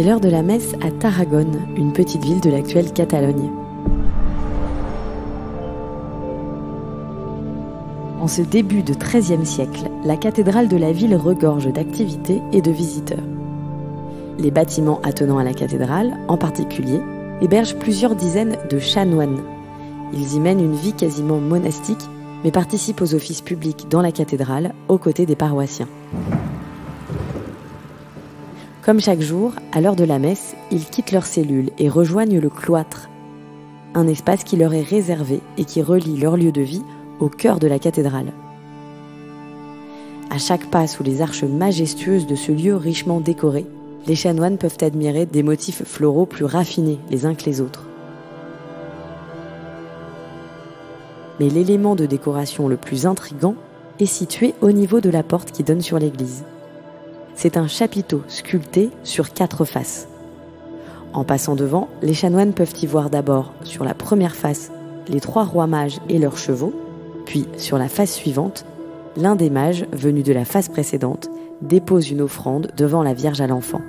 C'est l'heure de la messe à Tarragone, une petite ville de l'actuelle Catalogne. En ce début de XIIIe siècle, la cathédrale de la ville regorge d'activités et de visiteurs. Les bâtiments attenants à la cathédrale, en particulier, hébergent plusieurs dizaines de chanoines. Ils y mènent une vie quasiment monastique, mais participent aux offices publics dans la cathédrale, aux côtés des paroissiens. Comme chaque jour, à l'heure de la messe, ils quittent leur cellule et rejoignent le cloître, un espace qui leur est réservé et qui relie leur lieu de vie au cœur de la cathédrale. À chaque pas sous les arches majestueuses de ce lieu richement décoré, les chanoines peuvent admirer des motifs floraux plus raffinés les uns que les autres. Mais l'élément de décoration le plus intrigant est situé au niveau de la porte qui donne sur l'église. C'est un chapiteau sculpté sur 4 faces. En passant devant, les chanoines peuvent y voir d'abord, sur la première face, les 3 rois mages et leurs chevaux, puis sur la face suivante, l'un des mages, venu de la face précédente, dépose une offrande devant la Vierge à l'enfant.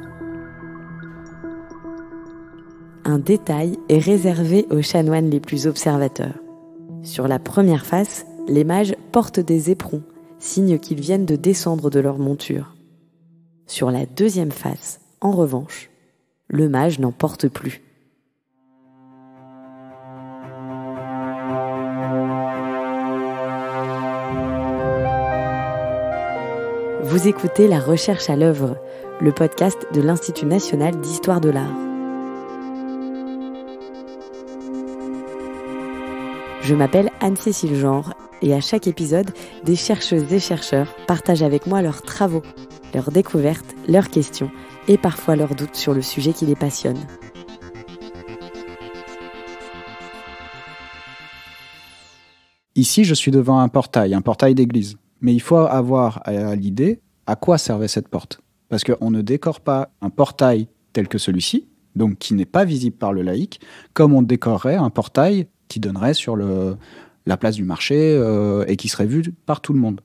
Un détail est réservé aux chanoines les plus observateurs. Sur la première face, les mages portent des éperons, signe qu'ils viennent de descendre de leur monture. Sur la deuxième face, en revanche, le mage n'en porte plus. Vous écoutez La Recherche à l'œuvre, le podcast de l'Institut national d'histoire de l'art. Je m'appelle Anne-Cécile Genre et à chaque épisode, des chercheuses et chercheurs partagent avec moi leurs travaux, leurs découvertes, leurs questions et parfois leurs doutes sur le sujet qui les passionne. Ici, je suis devant un portail d'église. Mais il faut avoir à l'idée à quoi servait cette porte. Parce qu'on ne décore pas un portail tel que celui-ci, donc qui n'est pas visible par le laïc, comme on décorerait un portail qui donnerait sur la place du marché et qui serait vu par tout le monde.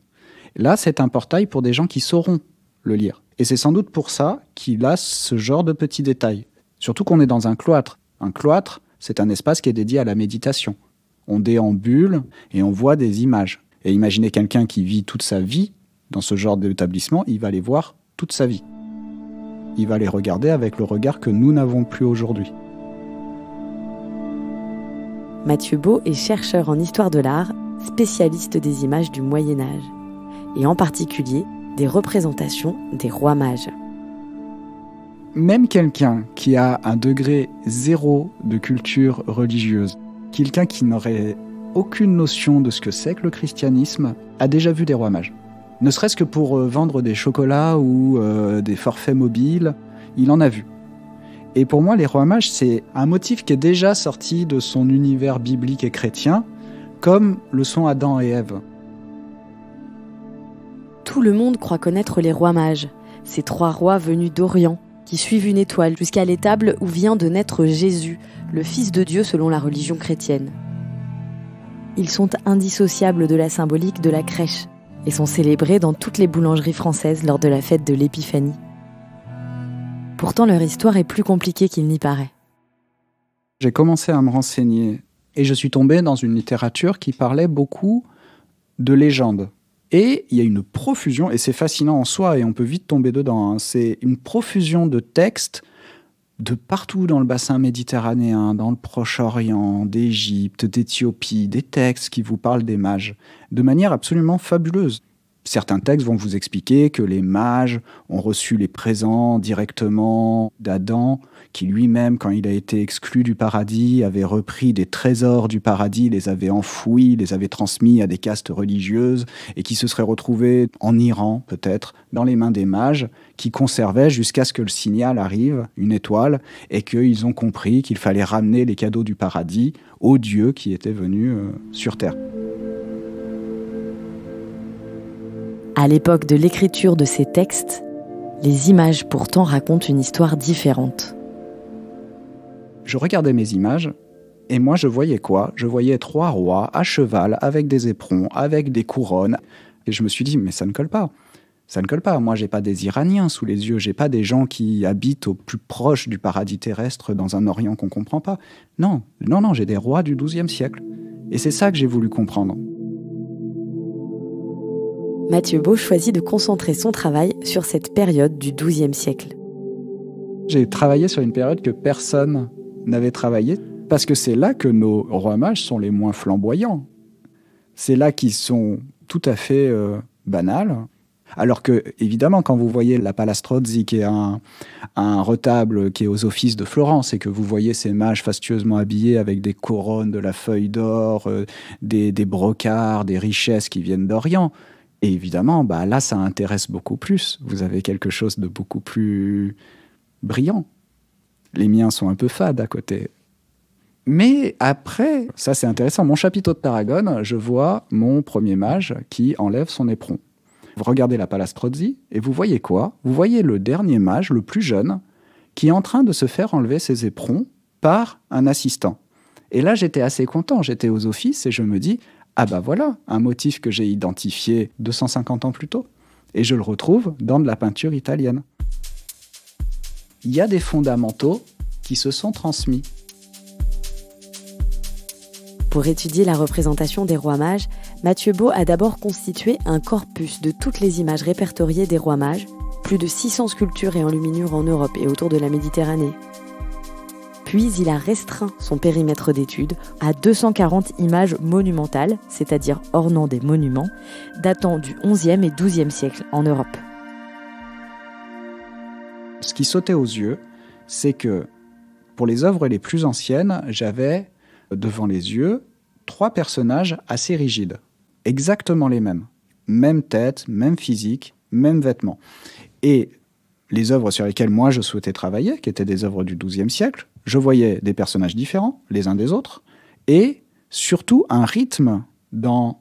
Là, c'est un portail pour des gens qui sauront le lire. Et c'est sans doute pour ça qu'il a ce genre de petits détails. Surtout qu'on est dans un cloître. Un cloître, c'est un espace qui est dédié à la méditation. On déambule et on voit des images. Et imaginez quelqu'un qui vit toute sa vie dans ce genre d'établissement, il va les voir toute sa vie. Il va les regarder avec le regard que nous n'avons plus aujourd'hui. Mathieu Beau est chercheur en histoire de l'art, spécialiste des images du Moyen-Âge, et en particulier des représentations des rois mages. Même quelqu'un qui a un degré 0 de culture religieuse, quelqu'un qui n'aurait aucune notion de ce que c'est que le christianisme, a déjà vu des rois mages. Ne serait-ce que pour vendre des chocolats ou des forfaits mobiles, il en a vu. Et pour moi, les rois mages, c'est un motif qui est déjà sorti de son univers biblique et chrétien, comme le sont Adam et Ève. Tout le monde croit connaître les rois mages, ces 3 rois venus d'Orient, qui suivent une étoile jusqu'à l'étable où vient de naître Jésus, le Fils de Dieu selon la religion chrétienne. Ils sont indissociables de la symbolique de la crèche et sont célébrés dans toutes les boulangeries françaises lors de la fête de l'Épiphanie. Pourtant, leur histoire est plus compliquée qu'il n'y paraît. J'ai commencé à me renseigner et je suis tombé dans une littérature qui parlait beaucoup de légendes. Et il y a une profusion, et c'est fascinant en soi et on peut vite tomber dedans, hein. C'est une profusion de textes de partout dans le bassin méditerranéen, dans le Proche-Orient, d'Égypte, d'Éthiopie, des textes qui vous parlent des mages, de manière absolument fabuleuse. Certains textes vont vous expliquer que les mages ont reçu les présents directement d'Adam, qui lui-même, quand il a été exclu du paradis, avait repris des trésors du paradis, les avait enfouis, les avait transmis à des castes religieuses, et qui se seraient retrouvés en Iran, peut-être, dans les mains des mages, qui conservaient jusqu'à ce que le signal arrive, une étoile, et qu'ils ont compris qu'il fallait ramener les cadeaux du paradis aux dieux qui étaient venus sur Terre. À l'époque de l'écriture de ces textes, les images pourtant racontent une histoire différente. Je regardais mes images, et moi je voyais quoi ? Je voyais 3 rois à cheval, avec des éperons, avec des couronnes. Et je me suis dit, mais ça ne colle pas. Ça ne colle pas. Moi, j'ai pas des Iraniens sous les yeux. J'ai pas des gens qui habitent au plus proche du paradis terrestre dans un Orient qu'on comprend pas. Non, j'ai des rois du XIIe siècle. Et c'est ça que j'ai voulu comprendre. Mathieu Beau choisit de concentrer son travail sur cette période du XIIe siècle. J'ai travaillé sur une période que personne n'avait travaillé, parce que c'est là que nos rois mages sont les moins flamboyants. C'est là qu'ils sont tout à fait banals. Alors que, évidemment, quand vous voyez la Palastrozzi, qui est un retable qui est aux Offices de Florence, et que vous voyez ces mages fastueusement habillés avec des couronnes, de la feuille d'or, des brocarts, des richesses qui viennent d'Orient, et évidemment, là, ça intéresse beaucoup plus. Vous avez quelque chose de beaucoup plus brillant. Les miens sont un peu fades à côté. Mais après, ça c'est intéressant, mon chapiteau de Tarragone, je vois mon premier mage qui enlève son éperon. Vous regardez la Palastrozzi et vous voyez quoi? Vous voyez le dernier mage, le plus jeune, qui est en train de se faire enlever ses éperons par un assistant. Et là, j'étais assez content, j'étais aux offices et je me dis, voilà, un motif que j'ai identifié 250 ans plus tôt. Et je le retrouve dans de la peinture italienne. Il y a des fondamentaux qui se sont transmis. Pour étudier la représentation des rois mages, Mathieu Beau a d'abord constitué un corpus de toutes les images répertoriées des rois mages, plus de 600 sculptures et enluminures en Europe et autour de la Méditerranée. Puis il a restreint son périmètre d'étude à 240 images monumentales, c'est-à-dire ornant des monuments, datant du XIe et XIIe siècle en Europe. Ce qui sautait aux yeux, c'est que pour les œuvres les plus anciennes, j'avais devant les yeux 3 personnages assez rigides, exactement les mêmes. Même tête, même physique, même vêtements. Et les œuvres sur lesquelles moi je souhaitais travailler, qui étaient des œuvres du XIIe siècle, je voyais des personnages différents les uns des autres, et surtout un rythme dans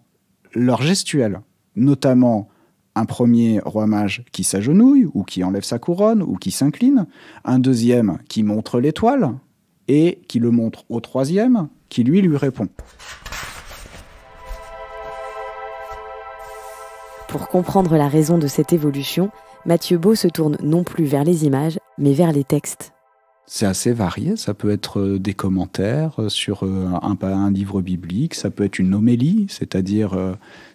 leur gestuelle, notamment un premier roi mage qui s'agenouille, ou qui enlève sa couronne, ou qui s'incline, un deuxième qui montre l'étoile, et qui le montre au troisième, qui lui répond. Pour comprendre la raison de cette évolution, Mathieu Beau se tourne non plus vers les images, mais vers les textes. C'est assez varié, ça peut être des commentaires sur un livre biblique, ça peut être une homélie, c'est-à-dire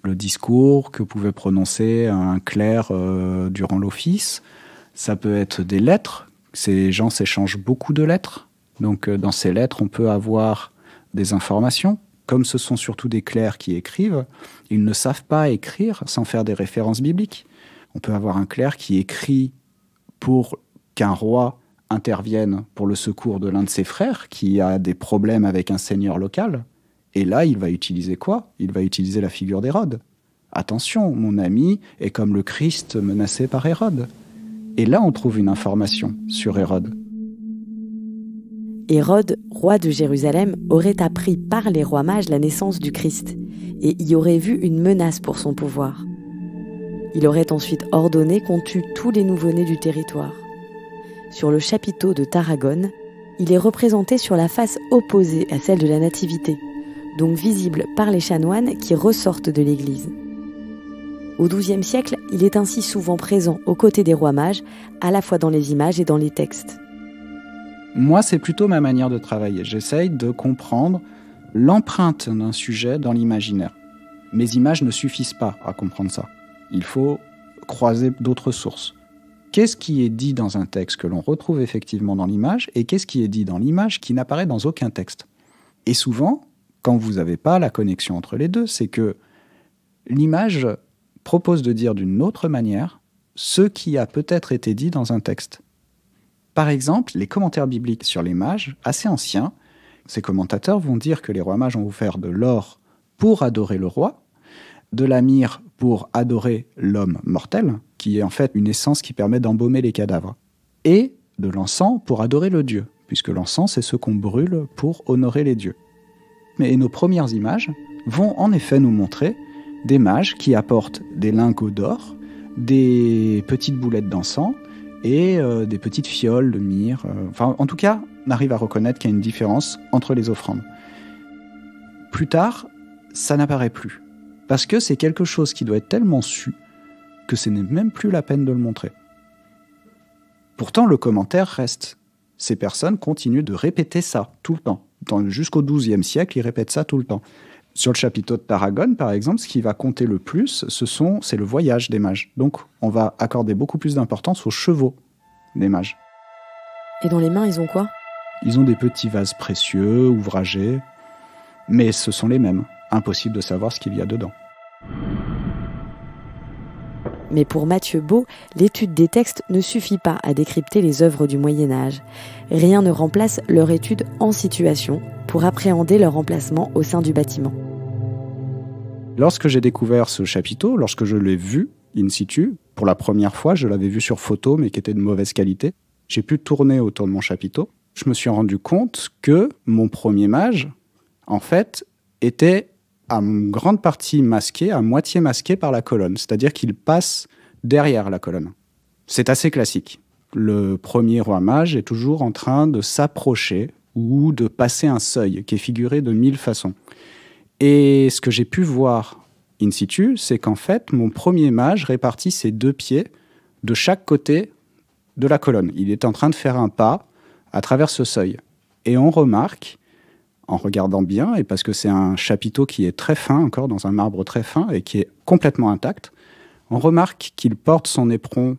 le discours que pouvait prononcer un clerc durant l'office, ça peut être des lettres, ces gens s'échangent beaucoup de lettres, donc dans ces lettres on peut avoir des informations, comme ce sont surtout des clercs qui écrivent, ils ne savent pas écrire sans faire des références bibliques. On peut avoir un clerc qui écrit pour qu'un roi intervienne pour le secours de l'un de ses frères qui a des problèmes avec un seigneur local. Et là, il va utiliser quoi? Il va utiliser la figure d'Hérode. Attention, mon ami est comme le Christ menacé par Hérode. Et là, on trouve une information sur Hérode. Hérode, roi de Jérusalem, aurait appris par les rois mages la naissance du Christ et y aurait vu une menace pour son pouvoir. Il aurait ensuite ordonné qu'on tue tous les nouveau-nés du territoire. Sur le chapiteau de Tarragone, il est représenté sur la face opposée à celle de la Nativité, donc visible par les chanoines qui ressortent de l'église. Au XIIe siècle, il est ainsi souvent présent aux côtés des rois mages, à la fois dans les images et dans les textes. Moi, c'est plutôt ma manière de travailler. J'essaye de comprendre l'empreinte d'un sujet dans l'imaginaire. Mes images ne suffisent pas à comprendre ça. Il faut croiser d'autres sources. Qu'est-ce qui est dit dans un texte que l'on retrouve effectivement dans l'image et qu'est-ce qui est dit dans l'image qui n'apparaît dans aucun texte? Et souvent, quand vous n'avez pas la connexion entre les deux, c'est que l'image propose de dire d'une autre manière ce qui a peut-être été dit dans un texte. Par exemple, les commentaires bibliques sur les mages, assez anciens, ces commentateurs vont dire que les rois mages ont offert de l'or pour adorer le roi, de la myrrhe pour adorer l'homme mortel, qui est en fait une essence qui permet d'embaumer les cadavres, et de l'encens pour adorer le dieu, puisque l'encens c'est ce qu'on brûle pour honorer les dieux. Mais nos premières images vont en effet nous montrer des mages qui apportent des lingots d'or, des petites boulettes d'encens et des petites fioles de myrrhe. En tout cas, on arrive à reconnaître qu'il y a une différence entre les offrandes. Plus tard, ça n'apparaît plus. Parce que c'est quelque chose qui doit être tellement su que ce n'est même plus la peine de le montrer. Pourtant, le commentaire reste. Ces personnes continuent de répéter ça tout le temps. Jusqu'au XIIe siècle, ils répètent ça tout le temps. Sur le chapiteau de Tarragone, par exemple, ce qui va compter le plus, c'est le voyage des mages. Donc, on va accorder beaucoup plus d'importance aux chevaux des mages. Et dans les mains, ils ont quoi ? Ils ont des petits vases précieux, ouvragés, mais ce sont les mêmes. Impossible de savoir ce qu'il y a dedans. Mais pour Mathieu Beau, l'étude des textes ne suffit pas à décrypter les œuvres du Moyen-Âge. Rien ne remplace leur étude en situation pour appréhender leur emplacement au sein du bâtiment. Lorsque j'ai découvert ce chapiteau, lorsque je l'ai vu in situ, pour la première fois, je l'avais vu sur photo, mais qui était de mauvaise qualité, j'ai pu tourner autour de mon chapiteau. Je me suis rendu compte que mon premier mage, en fait, était à grande partie masqué, à moitié masqué par la colonne. C'est-à-dire qu'il passe derrière la colonne. C'est assez classique. Le premier roi mage est toujours en train de s'approcher ou de passer un seuil qui est figuré de 1000 façons. Et ce que j'ai pu voir in situ, c'est qu'en fait, mon premier mage répartit ses 2 pieds de chaque côté de la colonne. Il est en train de faire un pas à travers ce seuil. Et on remarque, en regardant bien, et parce que c'est un chapiteau qui est très fin, encore dans un marbre très fin, et qui est complètement intact, on remarque qu'il porte son éperon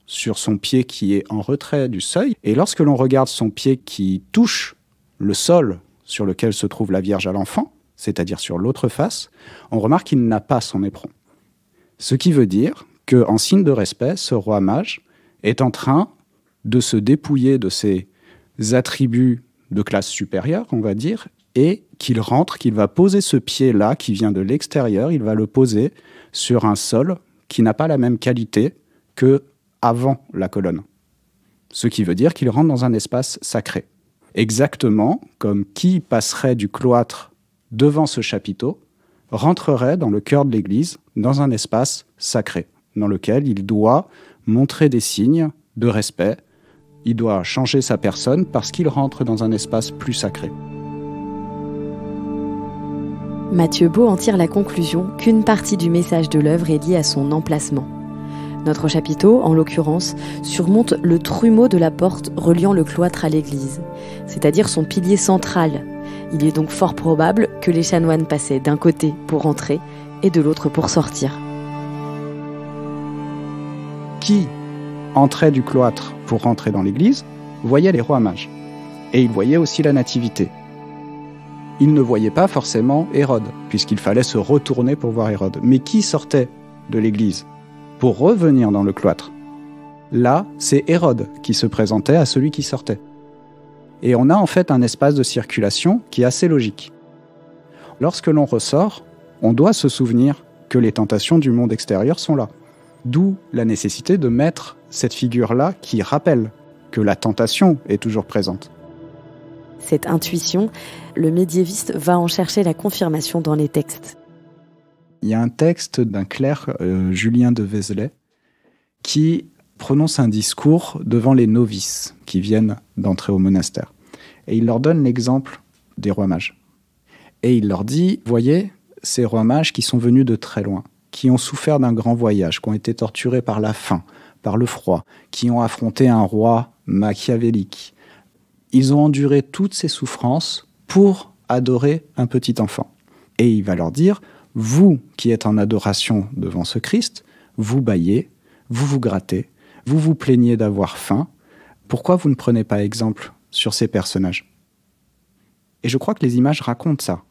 sur son pied qui est en retrait du seuil, et lorsque l'on regarde son pied qui touche le sol sur lequel se trouve la Vierge à l'enfant, c'est-à-dire sur l'autre face, on remarque qu'il n'a pas son éperon. Ce qui veut dire qu'en signe de respect, ce roi mage est en train de se dépouiller de ses attributs de classe supérieure, on va dire, et qu'il rentre, qu'il va poser ce pied-là qui vient de l'extérieur, il va le poser sur un sol qui n'a pas la même qualité que avant la colonne. Ce qui veut dire qu'il rentre dans un espace sacré. Exactement comme qui passerait du cloître devant ce chapiteau rentrerait dans le cœur de l'église, dans un espace sacré, dans lequel il doit montrer des signes de respect, il doit changer sa personne parce qu'il rentre dans un espace plus sacré. Mathieu Beau en tire la conclusion qu'une partie du message de l'œuvre est liée à son emplacement. Notre chapiteau, en l'occurrence, surmonte le trumeau de la porte reliant le cloître à l'église, c'est-à-dire son pilier central. Il est donc fort probable que les chanoines passaient d'un côté pour entrer et de l'autre pour sortir. Qui entrait du cloître pour rentrer dans l'église voyait les rois mages. Et il voyait aussi la nativité. Il ne voyait pas forcément Hérode, puisqu'il fallait se retourner pour voir Hérode. Mais qui sortait de l'église pour revenir dans le cloître? Là, c'est Hérode qui se présentait à celui qui sortait. Et on a en fait un espace de circulation qui est assez logique. Lorsque l'on ressort, on doit se souvenir que les tentations du monde extérieur sont là. D'où la nécessité de mettre cette figure-là qui rappelle que la tentation est toujours présente. Cette intuition, le médiéviste va en chercher la confirmation dans les textes. Il y a un texte d'un clerc, Julien de Vézelay, qui prononce un discours devant les novices qui viennent d'entrer au monastère. Et il leur donne l'exemple des rois mages. Et il leur dit, voyez, ces rois mages qui sont venus de très loin, qui ont souffert d'un grand voyage, qui ont été torturés par la faim, par le froid, qui ont affronté un roi machiavélique. Ils ont enduré toutes ces souffrances pour adorer un petit enfant. Et il va leur dire, vous qui êtes en adoration devant ce Christ, vous bâillez, vous vous grattez, vous vous plaignez d'avoir faim. Pourquoi vous ne prenez pas exemple sur ces personnages? Et je crois que les images racontent ça.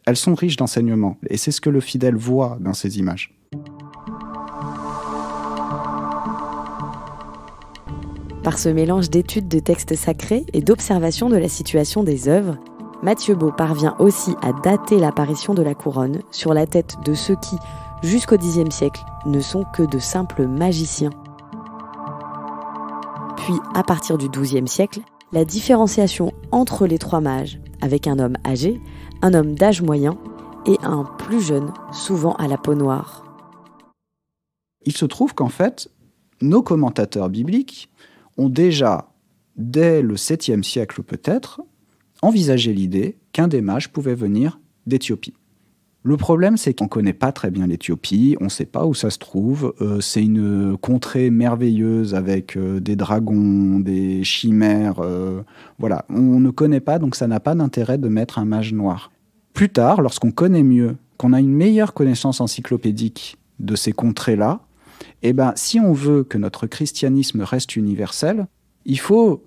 Elles sont riches d'enseignements, et c'est ce que le fidèle voit dans ces images. Par ce mélange d'études de textes sacrés et d'observation de la situation des œuvres, Mathieu Beau parvient aussi à dater l'apparition de la couronne sur la tête de ceux qui, jusqu'au Xe siècle, ne sont que de simples magiciens. Puis, à partir du XIIe siècle, la différenciation entre les 3 mages, avec un homme âgé, un homme d'âge moyen et un plus jeune, souvent à la peau noire. Il se trouve qu'en fait, nos commentateurs bibliques ont déjà, dès le 7e siècle peut-être, envisagé l'idée qu'un des mages pouvait venir d'Éthiopie. Le problème, c'est qu'on ne connaît pas très bien l'Éthiopie, on ne sait pas où ça se trouve. C'est une contrée merveilleuse avec des dragons, des chimères. Voilà, on ne connaît pas, donc ça n'a pas d'intérêt de mettre un mage noir. Plus tard, lorsqu'on connaît mieux, qu'on a une meilleure connaissance encyclopédique de ces contrées-là, eh ben, si on veut que notre christianisme reste universel, il faut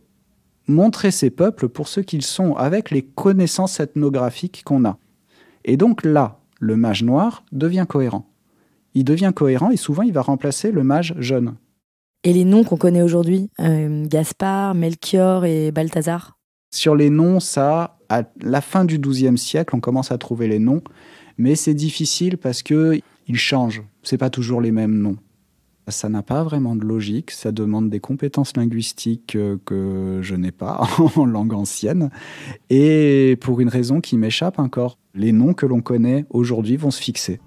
montrer ces peuples pour ce qu'ils sont, avec les connaissances ethnographiques qu'on a. Et donc là, le mage noir devient cohérent. Il devient cohérent et souvent il va remplacer le mage jeune. Et les noms qu'on connaît aujourd'hui, Gaspard, Melchior et Balthazar? Sur les noms, ça, à la fin du XIIe siècle, on commence à trouver les noms, mais c'est difficile parce qu'ils changent. C'est pas toujours les mêmes noms. Ça n'a pas vraiment de logique, ça demande des compétences linguistiques que je n'ai pas en langue ancienne, et pour une raison qui m'échappe encore. Les noms que l'on connaît aujourd'hui vont se fixer.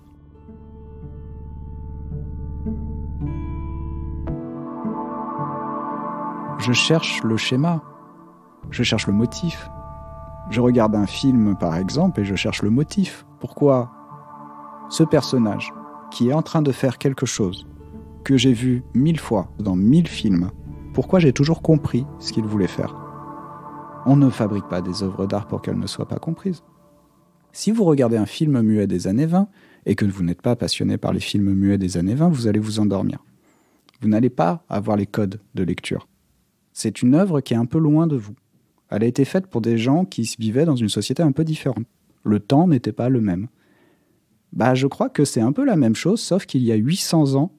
Je cherche le schéma, je cherche le motif. Je regarde un film par exemple et je cherche le motif. Pourquoi ce personnage qui est en train de faire quelque chose que j'ai vu 1000 fois dans 1000 films, pourquoi j'ai toujours compris ce qu'il voulait faire? On ne fabrique pas des œuvres d'art pour qu'elles ne soient pas comprises. Si vous regardez un film muet des années 20 et que vous n'êtes pas passionné par les films muets des années 20, vous allez vous endormir. Vous n'allez pas avoir les codes de lecture. C'est une œuvre qui est un peu loin de vous. Elle a été faite pour des gens qui vivaient dans une société un peu différente. Le temps n'était pas le même. Je crois que c'est un peu la même chose, sauf qu'il y a 800 ans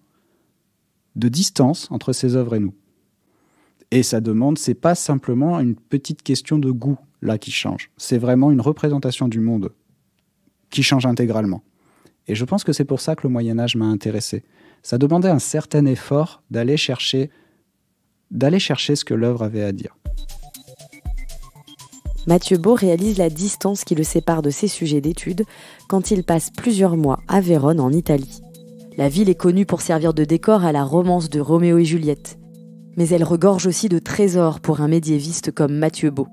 de distance entre ces œuvres et nous. Et ça demande, c'est pas simplement une petite question de goût là qui change. C'est vraiment une représentation du monde qui change intégralement. Et je pense que c'est pour ça que le Moyen-Âge m'a intéressé. Ça demandait un certain effort d'aller chercher ce que l'œuvre avait à dire. Mathieu Beau réalise la distance qui le sépare de ses sujets d'études quand il passe plusieurs mois à Vérone en Italie. La ville est connue pour servir de décor à la romance de Roméo et Juliette. Mais elle regorge aussi de trésors pour un médiéviste comme Mathieu Beau.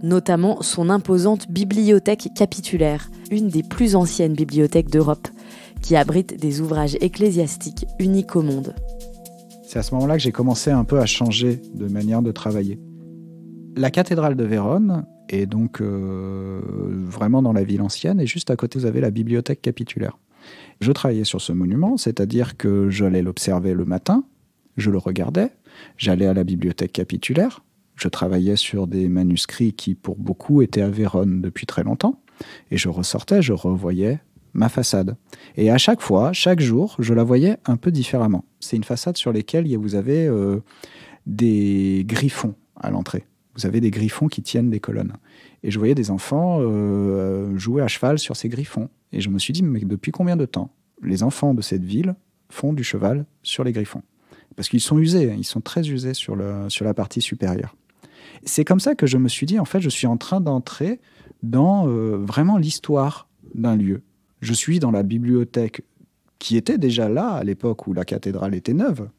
Notamment son imposante bibliothèque capitulaire, une des plus anciennes bibliothèques d'Europe, qui abrite des ouvrages ecclésiastiques uniques au monde. C'est à ce moment-là que j'ai commencé un peu à changer de manière de travailler. La cathédrale de Vérone est donc vraiment dans la ville ancienne, et juste à côté, vous avez la bibliothèque capitulaire. Je travaillais sur ce monument, c'est-à-dire que j'allais l'observer le matin, je le regardais, j'allais à la bibliothèque capitulaire, je travaillais sur des manuscrits qui, pour beaucoup, étaient à Vérone depuis très longtemps, et je ressortais, je revoyais ma façade. Et à chaque fois, chaque jour, je la voyais un peu différemment. C'est une façade sur laquelle vous avez des griffons à l'entrée. Vous avez des griffons qui tiennent des colonnes. Et je voyais des enfants jouer à cheval sur ces griffons. Et je me suis dit, mais depuis combien de temps les enfants de cette ville font du cheval sur les griffons? Parce qu'ils sont usés, ils sont très usés sur la partie supérieure. C'est comme ça que je me suis dit, en fait, je suis en train d'entrer dans vraiment l'histoire d'un lieu. Je suis dans la bibliothèque qui était déjà là à l'époque où la cathédrale était neuve.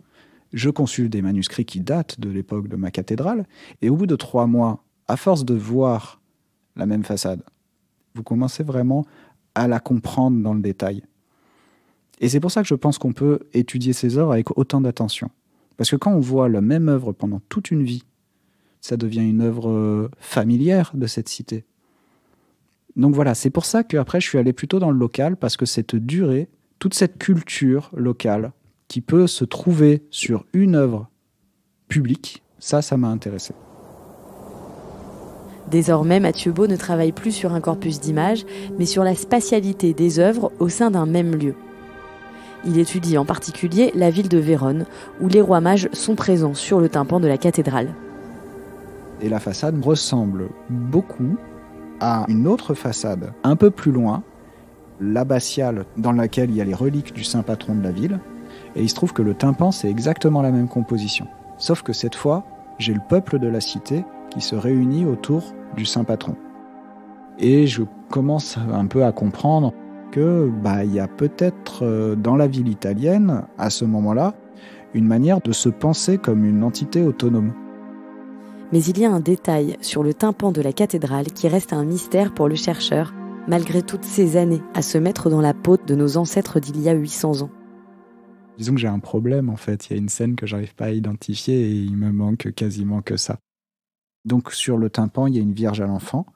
Je consulte des manuscrits qui datent de l'époque de ma cathédrale. Et au bout de 3 mois, à force de voir la même façade, vous commencez vraiment à la comprendre dans le détail. Et c'est pour ça que je pense qu'on peut étudier ces œuvres avec autant d'attention. Parce que quand on voit la même œuvre pendant toute une vie, ça devient une œuvre familière de cette cité. Donc voilà, c'est pour ça qu'après je suis allé plutôt dans le local, parce que cette durée, toute cette culture locale qui peut se trouver sur une œuvre publique, ça m'a intéressé. Désormais, Mathieu Beau ne travaille plus sur un corpus d'images, mais sur la spatialité des œuvres au sein d'un même lieu. Il étudie en particulier la ville de Vérone, où les rois mages sont présents sur le tympan de la cathédrale. Et la façade ressemble beaucoup à une autre façade, un peu plus loin, l'abbatiale, dans laquelle il y a les reliques du saint patron de la ville. Et il se trouve que le tympan, c'est exactement la même composition. Sauf que cette fois, j'ai le peuple de la cité qui se réunit autour du saint patron. Et je commence un peu à comprendre que y a peut-être dans la ville italienne, à ce moment-là, une manière de se penser comme une entité autonome. Mais il y a un détail sur le tympan de la cathédrale qui reste un mystère pour le chercheur malgré toutes ces années à se mettre dans la peau de nos ancêtres d'il y a 800 ans. Disons que j'ai un problème en fait, il y a une scène que j'arrive pas à identifier et il me manque quasiment que ça. Donc sur le tympan, il y a une Vierge à l'enfant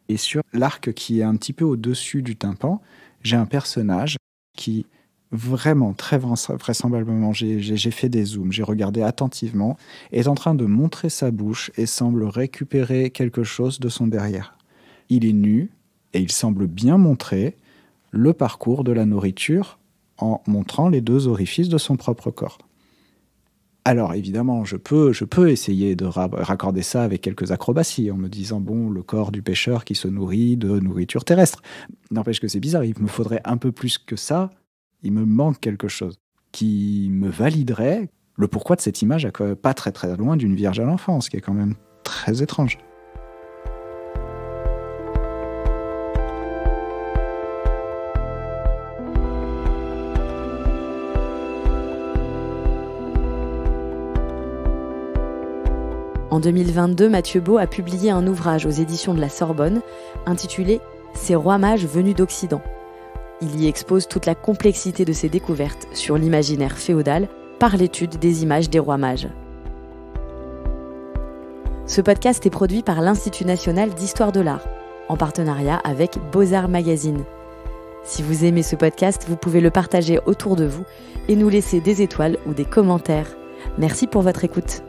et sur l'arc qui est un petit peu au-dessus du tympan, j'ai un personnage qui vraiment, très vraisemblablement, j'ai fait des zooms, j'ai regardé attentivement, est en train de montrer sa bouche et semble récupérer quelque chose de son derrière. Il est nu et il semble bien montrer le parcours de la nourriture en montrant les 2 orifices de son propre corps. Alors évidemment, je peux essayer de raccorder ça avec quelques acrobaties en me disant, bon, le corps du pêcheur qui se nourrit de nourriture terrestre. N'empêche que c'est bizarre, il me faudrait un peu plus que ça. Il me manque quelque chose qui me validerait le pourquoi de cette image pas très très loin d'une Vierge à l'enfant, ce qui est quand même très étrange. En 2022, Mathieu Beau a publié un ouvrage aux éditions de la Sorbonne intitulé « Ces rois mages venus d'Occident ». Il y expose toute la complexité de ses découvertes sur l'imaginaire féodal par l'étude des images des rois mages. Ce podcast est produit par l'Institut national d'histoire de l'art, en partenariat avec Beaux-Arts Magazine. Si vous aimez ce podcast, vous pouvez le partager autour de vous et nous laisser des étoiles ou des commentaires. Merci pour votre écoute.